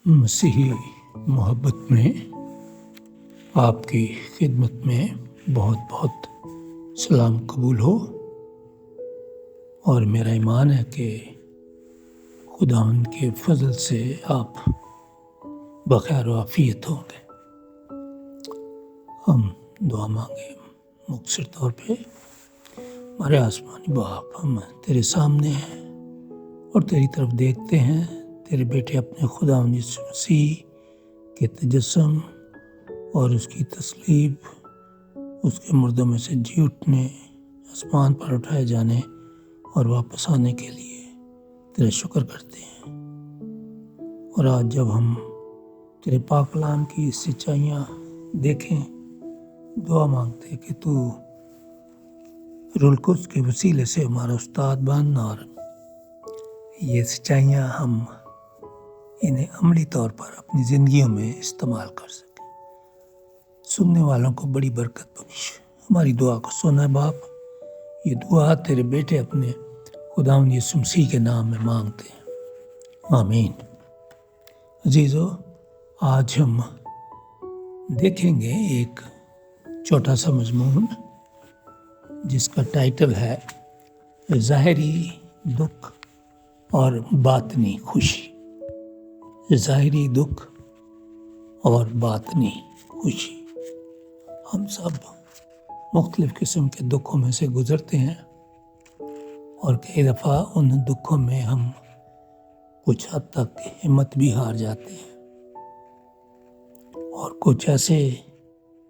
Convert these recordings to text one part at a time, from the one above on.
مسیحی محبت میں آپ کی خدمت میں بہت بہت سلام قبول ہو، اور میرا ایمان ہے کہ خداوند کے فضل سے آپ بخیر و عافیت ہوں گے۔ ہم دعا مانگے مختصر طور پہ۔ ہمارے آسمانی باپ، ہم تیرے سامنے ہیں اور تیری طرف دیکھتے ہیں، تیرے بیٹے اپنے خداوند یسوع مسیح کے تجسم اور اس کی تصلیب، اس کے مردوں میں سے جی اٹھنے، آسمان پر اٹھائے جانے اور واپس آنے کے لیے تیرا شکر کرتے ہیں۔ اور آج جب ہم تیرے پاک کلام کی سچائیاں دیکھیں، دعا مانگتے کہ تو روح القدس کے وسیلے سے ہمارا استاد بننا اور یہ سچائیاں ہم انہیں عملی طور پر اپنی زندگیوں میں استعمال کر سکیں۔ سننے والوں کو بڑی برکت بخش۔ ہماری دعا کو سنا باپ، یہ دعا تیرے بیٹے اپنے خداوند یسوع مسیح کے نام میں مانگتے ہیں، آمین۔ عزیزو، آج ہم دیکھیں گے ایک چھوٹا سا مضمون جس کا ٹائٹل ہے ظاہری دکھ اور باطنی خوشی۔ ظاہری دکھ اور باطنی خوشی۔ ہم سب مختلف قسم کے دکھوں میں سے گزرتے ہیں، اور کئی دفعہ ان دکھوں میں ہم کچھ حد تک ہمت بھی ہار جاتے ہیں، اور کچھ ایسے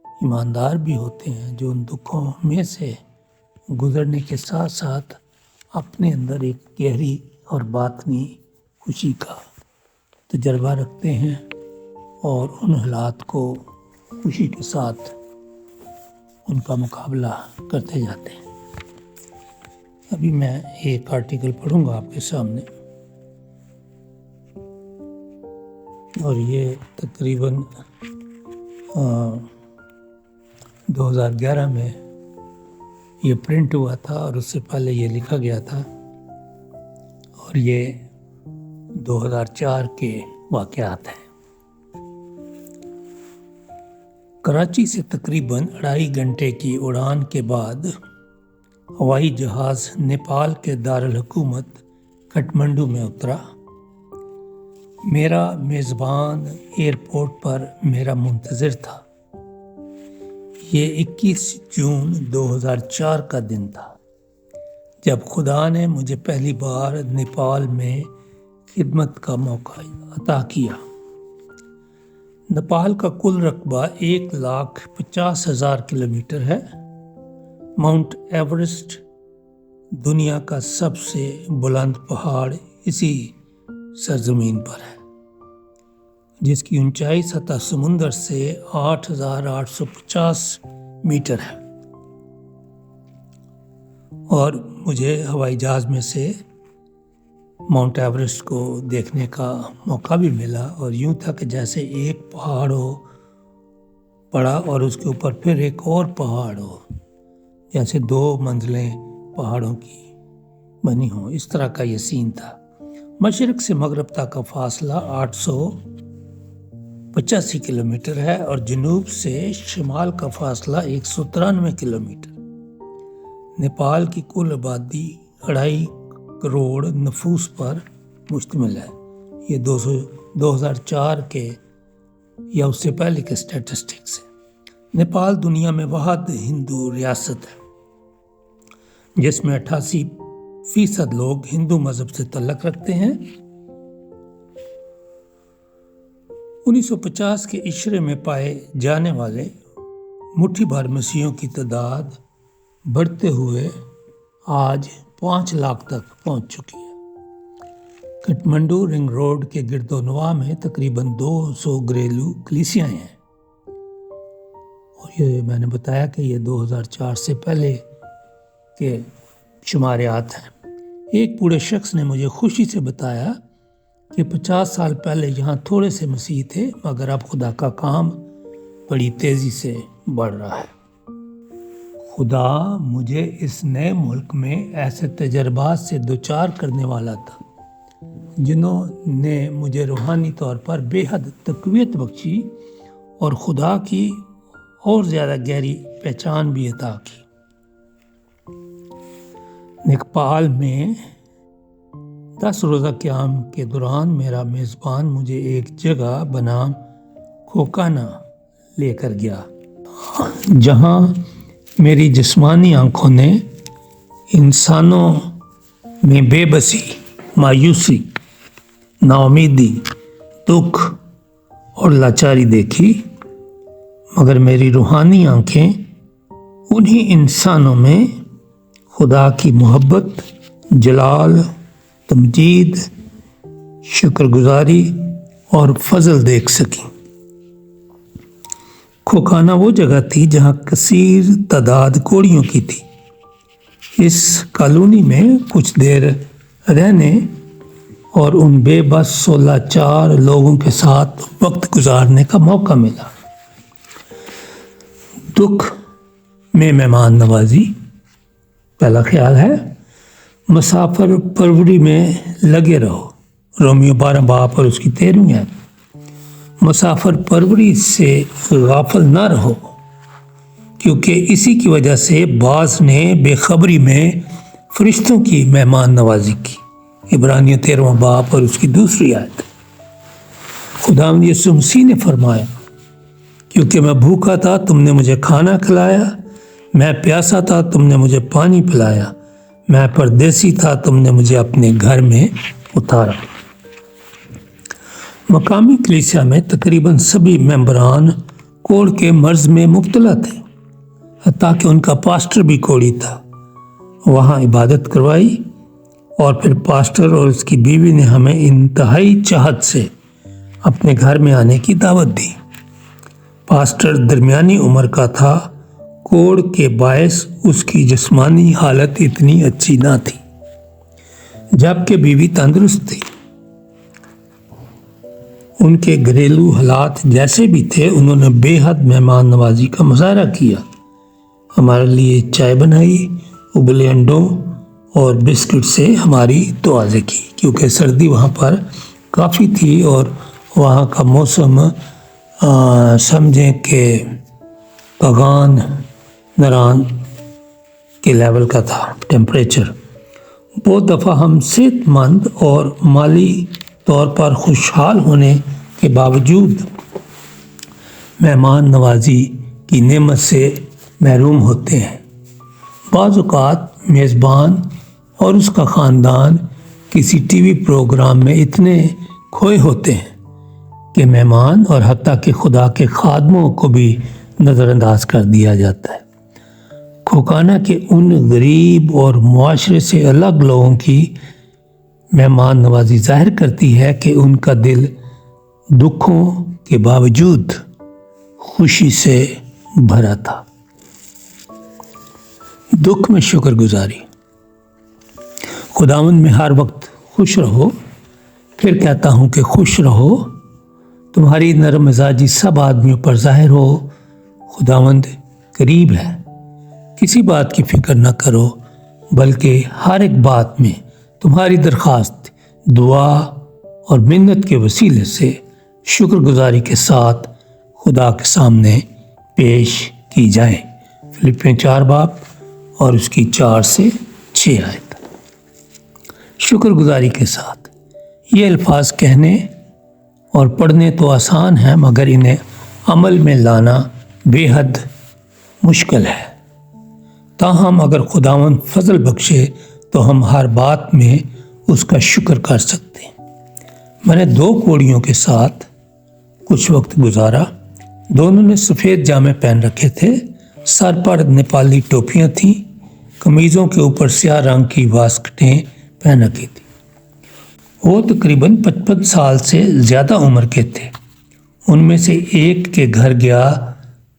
ایماندار بھی ہوتے ہیں جو ان دکھوں میں سے گزرنے کے ساتھ ساتھ اپنے اندر ایک گہری اور باطنی خوشی کا تجربہ رکھتے ہیں، اور ان حالات کو خوشی کے ساتھ ان کا مقابلہ کرتے جاتے ہیں۔ ابھی میں ایک آرٹیکل پڑھوں گا آپ کے سامنے، اور یہ تقریباً 2011 میں یہ پرنٹ ہوا تھا، اور اس سے پہلے یہ لکھا گیا تھا، اور یہ 2004 کے واقعات ہیں۔ کراچی سے تقریباً 2.5 گھنٹے کی اڑان کے بعد ہوائی جہاز نیپال کے دارالحکومت کٹھمنڈو میں اترا۔ میرا میزبان ایئرپورٹ پر میرا منتظر تھا۔ یہ 21 جون 2004 کا دن تھا جب خدا نے مجھے پہلی بار نیپال میں خدمت کا موقع عطا کیا۔ نیپال کا کل رقبہ 1,50,000 کلومیٹر ہے۔ ماؤنٹ ایورسٹ دنیا کا سب سے بلند پہاڑ اسی سرزمین پر ہے، جس کی اونچائی سطح سمندر سے 8,850 میٹر ہے، اور مجھے ہوائی جہاز میں سے ماؤنٹ ایورسٹ کو دیکھنے کا موقع بھی ملا، اور یوں تھا کہ جیسے ایک پہاڑ ہو بڑا اور اس کے اوپر پھر ایک اور پہاڑ ہو، جیسے 2 منزلیں پہاڑوں کی بنی ہوں، اس طرح کا یہ سین تھا۔ مشرق سے مغرب تک کا فاصلہ 885 کلومیٹر ہے، اور جنوب سے شمال کا فاصلہ 193 کلومیٹر۔ نیپال کی کل آبادی 2.5 کروڑ نفوس پر مشتمل ہے۔ یہ 2004 کے یا اس سے پہلے کے اسٹیٹسٹکس ہیں۔ نیپال دنیا میں واحد ہندو ریاست ہے جس میں 88% لوگ ہندو مذہب سے تعلق رکھتے ہیں۔ 1950 کے عشرے میں پائے جانے والے مٹھی بھر مسیحیوں کی تعداد بڑھتے ہوئے آج 5 لاکھ تک پہنچ چکی ہے۔ کٹھمنڈو رنگ روڈ کے گرد و نواح میں تقریباً 200 گھریلو کلیسیاں ہیں، اور یہ میں نے بتایا کہ یہ 2004 سے پہلے کے شماریات ہیں۔ ایک بوڑھے شخص نے مجھے خوشی سے بتایا کہ 50 سال پہلے یہاں تھوڑے سے مسیحی تھے، مگر اب خدا کا کام بڑی تیزی سے بڑھ رہا ہے۔ خدا مجھے اس نئے ملک میں ایسے تجربات سے دوچار کرنے والا تھا جنہوں نے مجھے روحانی طور پر بے حد تقویت بخشی اور خدا کی اور زیادہ گہری پہچان بھی عطا کی۔ نیپال میں 10 روزہ قیام کے دوران میرا میزبان مجھے ایک جگہ بنام کھوکانا لے کر گیا، جہاں میری جسمانی آنکھوں نے انسانوں میں بے بسی، مایوسی، ناامیدی، دکھ اور لاچاری دیکھی، مگر میری روحانی آنکھیں انہی انسانوں میں خدا کی محبت، جلال، تمجید، شکر گزاری اور فضل دیکھ سکیں۔ کھوکانا وہ جگہ تھی جہاں کثیر تعداد کوڑیوں کی تھی۔ اس کالونی میں کچھ دیر رہنے اور ان بے بس و لاچار لوگوں کے ساتھ وقت گزارنے کا موقع ملا۔ دکھ میں مہمان نوازی، پہلا خیال ہے مسافر پروری میں لگے رہو، رومیو 12 باب اور اس کی 13ویں آیت۔ مسافر پروری سے غافل نہ رہو، کیونکہ اسی کی وجہ سے بعض نے بے خبری میں فرشتوں کی مہمان نوازی کی، عبرانیوں 13واں باب اور اس کی 2 آیت۔ خداوند یسوع مسیح نے فرمایا، کیونکہ میں بھوکا تھا تم نے مجھے کھانا کھلایا، میں پیاسا تھا تم نے مجھے پانی پلایا، میں پردیسی تھا تم نے مجھے اپنے گھر میں اتارا۔ مقامی کلیسیا میں تقریباً سبھی ممبران کوڑ کے مرض میں مبتلا تھے، حتیٰ کہ ان کا پاسٹر بھی کوڑی تھا۔ وہاں عبادت کروائی اور پھر پاسٹر اور اس کی بیوی نے ہمیں انتہائی چاہت سے اپنے گھر میں آنے کی دعوت دی۔ پاسٹر درمیانی عمر کا تھا، کوڑ کے باعث اس کی جسمانی حالت اتنی اچھی نہ تھی، جبکہ بیوی تندرست تھی۔ ان کے گھریلو حالات جیسے بھی تھے، انہوں نے بے حد مہمان نوازی کا مظاہرہ کیا، ہمارے لیے چائے بنائی، ابلے انڈوں اور بسکٹ سے ہماری توازے کی، کیونکہ سردی وہاں پر کافی تھی اور وہاں کا موسم سمجھیں کہ پگان نران کے لیول کا تھا ٹیمپریچر۔ بہت دفعہ ہم صحت مند اور مالی طور پر خوشحال ہونے کے باوجود مہمان نوازی کی نعمت سے محروم ہوتے ہیں۔ بعض اوقات میزبان اور اس کا خاندان کسی ٹی وی پروگرام میں اتنے کھوئے ہوتے ہیں کہ مہمان اور حتیٰ کہ خدا کے خادموں کو بھی نظر انداز کر دیا جاتا ہے۔ کھوکانا کے ان غریب اور معاشرے سے الگ لوگوں کی مہمان نوازی ظاہر کرتی ہے کہ ان کا دل دکھوں کے باوجود خوشی سے بھرا تھا۔ دکھ میں شکر گزاری۔ خداوند میں ہر وقت خوش رہو، پھر کہتا ہوں کہ خوش رہو، تمہاری نرم مزاجی سب آدمیوں پر ظاہر ہو، خداوند قریب ہے۔ کسی بات کی فکر نہ کرو، بلکہ ہر ایک بات میں تمہاری درخواست دعا اور منت کے وسیلے سے شکر گزاری کے ساتھ خدا کے سامنے پیش کی جائے۔ فلپیوں 4 باب اور اس کی 4 سے 6 آیت۔ شکر گزاری کے ساتھ یہ الفاظ کہنے اور پڑھنے تو آسان ہیں، مگر انہیں عمل میں لانا بے حد مشکل ہے۔ تاہم اگر خداوند فضل بخشے تو ہم ہر بات میں اس کا شکر کر سکتے ہیں۔ میں نے 2 کوڑیوں کے ساتھ کچھ وقت گزارا، دونوں نے سفید جامے پہن رکھے تھے، سر پر نیپالی ٹوپیاں تھیں، قمیضوں کے اوپر سیاہ رنگ کی واسکٹیں پہن رکھی تھی۔ وہ تقریباً 55 سال سے زیادہ عمر کے تھے۔ ان میں سے ایک کے گھر گیا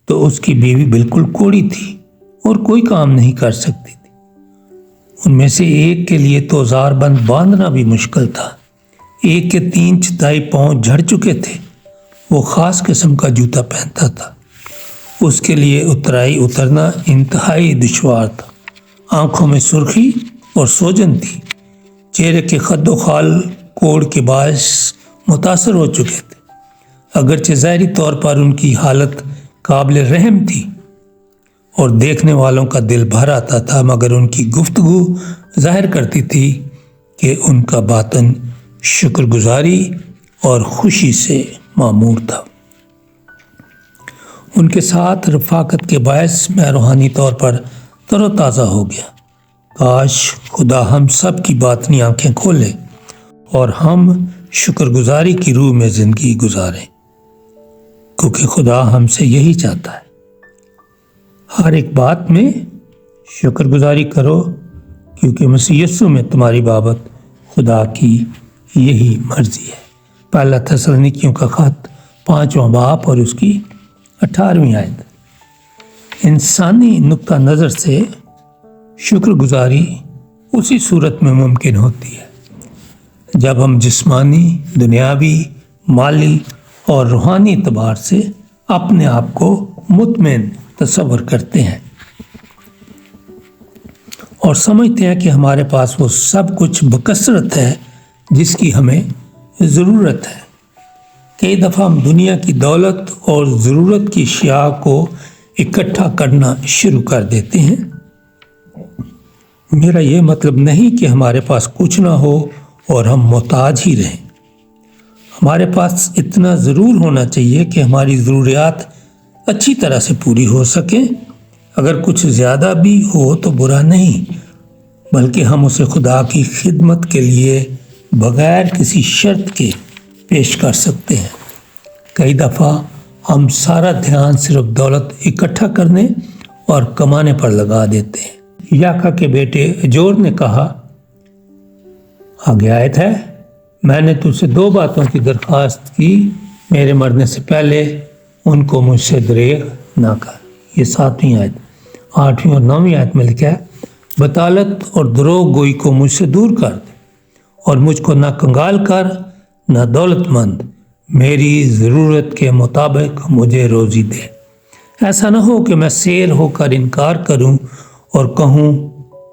تو اس کی بیوی بالکل کوڑی تھی اور کوئی کام نہیں کر سکتی تھی۔ ان میں سے ایک کے لیے تو زار بند باندھنا بھی مشکل تھا۔ ایک کے 3/4 پاؤں جھڑ چکے تھے، وہ خاص قسم کا جوتا پہنتا تھا، اس کے لیے اترنا انتہائی دشوار تھا۔ آنکھوں میں سرخی اور سوجن تھی، چہرے کے خد و خال کوڑ کے باعث متاثر ہو چکے تھے۔ اگرچہ ظاہری طور پر ان کی حالت قابل رحم تھی اور دیکھنے والوں کا دل بھر آتا تھا، مگر ان کی گفتگو ظاہر کرتی تھی کہ ان کا باطن شکر گزاری اور خوشی سے معمور تھا۔ ان کے ساتھ رفاقت کے باعث میں روحانی طور پر تر و تازہ ہو گیا۔ کاش خدا ہم سب کی باطنی آنکھیں کھولے اور ہم شکر گزاری کی روح میں زندگی گزاریں، کیونکہ خدا ہم سے یہی چاہتا ہے۔ ہر ایک بات میں شکر گزاری کرو، کیونکہ مسیح یسوع میں تمہاری بابت خدا کی یہی مرضی ہے۔ پہلا تسلنیکیوں کا خط 5واں باب اور اس کی 18ویں آیت۔ انسانی نقطہ نظر سے شکر گزاری اسی صورت میں ممکن ہوتی ہے جب ہم جسمانی، دنیاوی، مالی اور روحانی اعتبار سے اپنے آپ کو مطمئن تصور کرتے ہیں اور سمجھتے ہیں کہ ہمارے پاس وہ سب کچھ بکثرت ہے جس کی ہمیں ضرورت ہے۔ کئی دفعہ ہم دنیا کی دولت اور ضرورت کی اشیاء کو اکٹھا کرنا شروع کر دیتے ہیں۔ میرا یہ مطلب نہیں کہ ہمارے پاس کچھ نہ ہو اور ہم محتاج ہی رہیں۔ ہمارے پاس اتنا ضرور ہونا چاہیے کہ ہماری ضروریات اچھی طرح سے پوری ہو سکیں۔ اگر کچھ زیادہ بھی ہو تو برا نہیں، بلکہ ہم اسے خدا کی خدمت کے لیے بغیر کسی شرط کے پیش کر سکتے ہیں۔ کئی دفعہ ہم سارا دھیان صرف دولت اکٹھا کرنے اور کمانے پر لگا دیتے ہیں۔ یاکا کے بیٹے اجور نے کہا، آگے آیت ہے، میں نے تجھ سے 2 باتوں کی درخواست کی، میرے مرنے سے پہلے ان کو مجھ سے دریغ نہ کر۔ یہ 7ویں آیت۔ 8ویں اور 9ویں آیت میں لکھا ہے، بطالت اور دروغ گوئی کو مجھ سے دور کر دے اور مجھ کو نہ کنگال کر نہ دولت مند، میری ضرورت کے مطابق مجھے روزی دے۔ ایسا نہ ہو کہ میں سیر ہو کر انکار کروں اور کہوں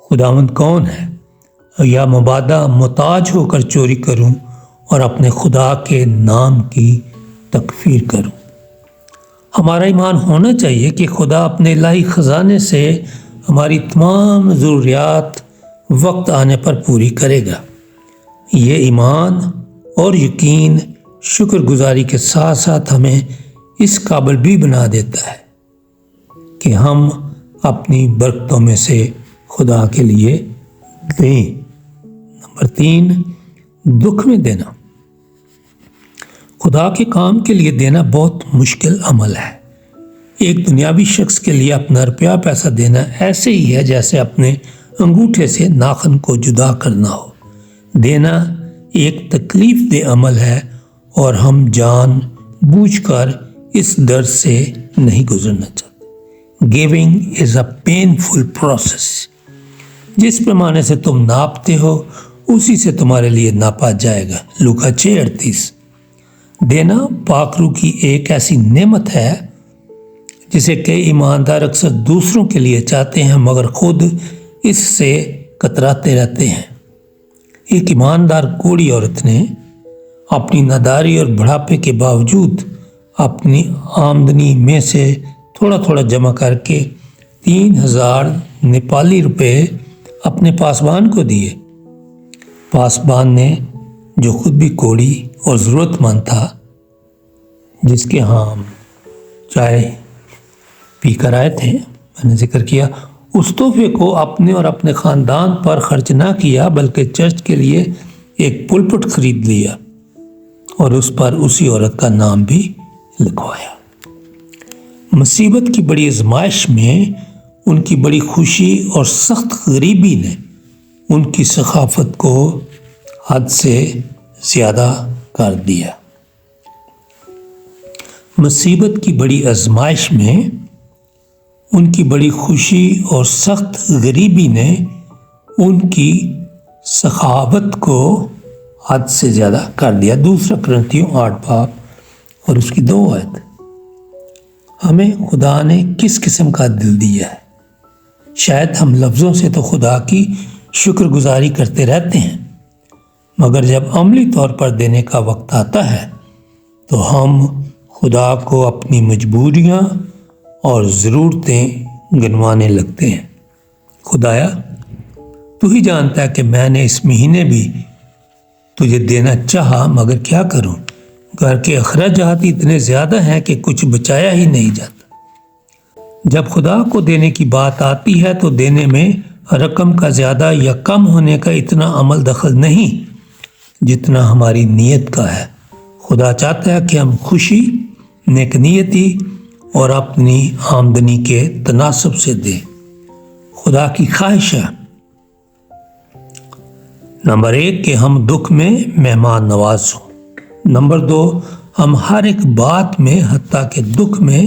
خداوند کون ہے، یا مبادہ محتاج ہو کر چوری کروں اور اپنے خدا کے نام کی تکفیر کروں۔ ہمارا ایمان ہونا چاہیے کہ خدا اپنے الہی خزانے سے ہماری تمام ضروریات وقت آنے پر پوری کرے گا۔ یہ ایمان اور یقین شکر گزاری کے ساتھ ساتھ ہمیں اس قابل بھی بنا دیتا ہے کہ ہم اپنی برکتوں میں سے خدا کے لیے دیں۔ نمبر 3، دکھ میں دینا۔ خدا کے کام کے لیے دینا بہت مشکل عمل ہے۔ ایک دنیاوی شخص کے لیے اپنا روپیہ پیسہ دینا ایسے ہی ہے جیسے اپنے انگوٹھے سے ناخن کو جدا کرنا ہو۔ دینا ایک تکلیف دہ عمل ہے اور ہم جان بوجھ کر اس درد سے نہیں گزرنا چاہتے۔ Giving is a painful process. جس پیمانے سے تم ناپتے ہو اسی سے تمہارے لیے ناپا جائے گا۔ لوکا 6:38۔ دینا پاک روح کی ایک ایسی نعمت ہے جسے کئی ایماندار اکثر دوسروں کے لیے چاہتے ہیں مگر خود اس سے کتراتے رہتے ہیں۔ ایک ایماندار کوڑی عورت نے اپنی ناداری اور بڑھاپے کے باوجود اپنی آمدنی میں سے تھوڑا تھوڑا جمع کر کے 3000 نیپالی روپے اپنے پاسبان کو دیے۔ پاسبان نے، جو خود بھی کوڑی اور ضرورت مند تھا، جس کے ہاں ہم چائے پی کر آئے تھے، میں نے ذکر کیا، اس تحفے کو اپنے اور اپنے خاندان پر خرچ نہ کیا بلکہ چرچ کے لیے ایک پلپٹ خرید لیا اور اس پر اسی عورت کا نام بھی لکھوایا۔ مصیبت کی بڑی آزمائش میں ان کی بڑی خوشی اور سخت غریبی نے ان کی ثقافت کو حد سے زیادہ کر دیا۔ مصیبت کی بڑی آزمائش میں ان کی بڑی خوشی اور سخت غریبی نے ان کی سخاوت کو حد سے زیادہ کر دیا۔ 2 کرنتھیوں 8 باب اور اس کی 2 آیت۔ ہمیں خدا نے کس قسم کا دل دیا ہے؟ شاید ہم لفظوں سے تو خدا کی شکر گزاری کرتے رہتے ہیں مگر جب عملی طور پر دینے کا وقت آتا ہے تو ہم خدا کو اپنی مجبوریاں اور ضرورتیں گنوانے لگتے ہیں۔ خدایا، تو ہی جانتا ہے کہ میں نے اس مہینے بھی تجھے دینا چاہا، مگر کیا کروں؟ گھر کے اخراجات اتنے زیادہ ہیں کہ کچھ بچایا ہی نہیں جاتا۔ جب خدا کو دینے کی بات آتی ہے تو دینے میں رقم کا زیادہ یا کم ہونے کا اتنا عمل دخل نہیں جتنا ہماری نیت کا ہے۔ خدا چاہتا ہے کہ ہم خوشی، نیک نیتی اور اپنی آمدنی کے تناسب سے دیں۔ خدا کی خواہش ہے نمبر 1 کہ ہم دکھ میں مہمان نواز ہوں۔ نمبر 2 ہم ہر ایک بات میں حتیٰ کہ دکھ میں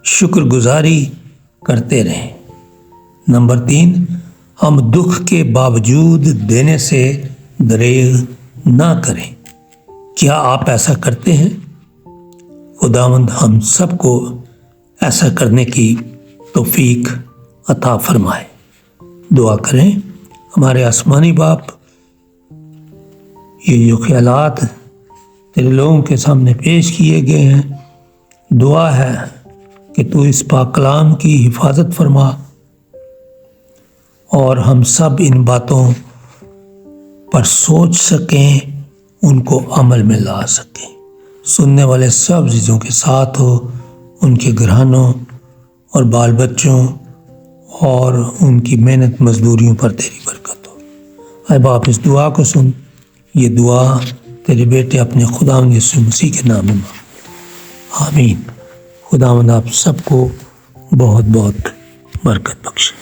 شکر گزاری کرتے رہیں۔ نمبر 3 ہم دکھ کے باوجود دینے سے دریغ نہ کریں۔ کیا آپ ایسا کرتے ہیں؟ خداوند ہم سب کو ایسا کرنے کی توفیق عطا فرمائے۔ دعا کریں۔ ہمارے آسمانی باپ، یہ جو خیالات تیرے لوگوں کے سامنے پیش کیے گئے ہیں، دعا ہے کہ تو اس پاک کلام کی حفاظت فرما اور ہم سب ان باتوں پر سوچ سکیں، ان کو عمل میں لا سکیں۔ سننے والے سب چیزوں کے ساتھ ہو، ان کے گھرانوں اور بال بچوں اور ان کی محنت مزدوریوں پر تیری برکت ہو۔ اے باپ، اس دعا کو سن۔ یہ دعا تیرے بیٹے اپنے خداوند یسوع مسیح کے نام میں مانگ۔ آمین۔ خداوند آپ سب کو بہت بہت برکت بخشے۔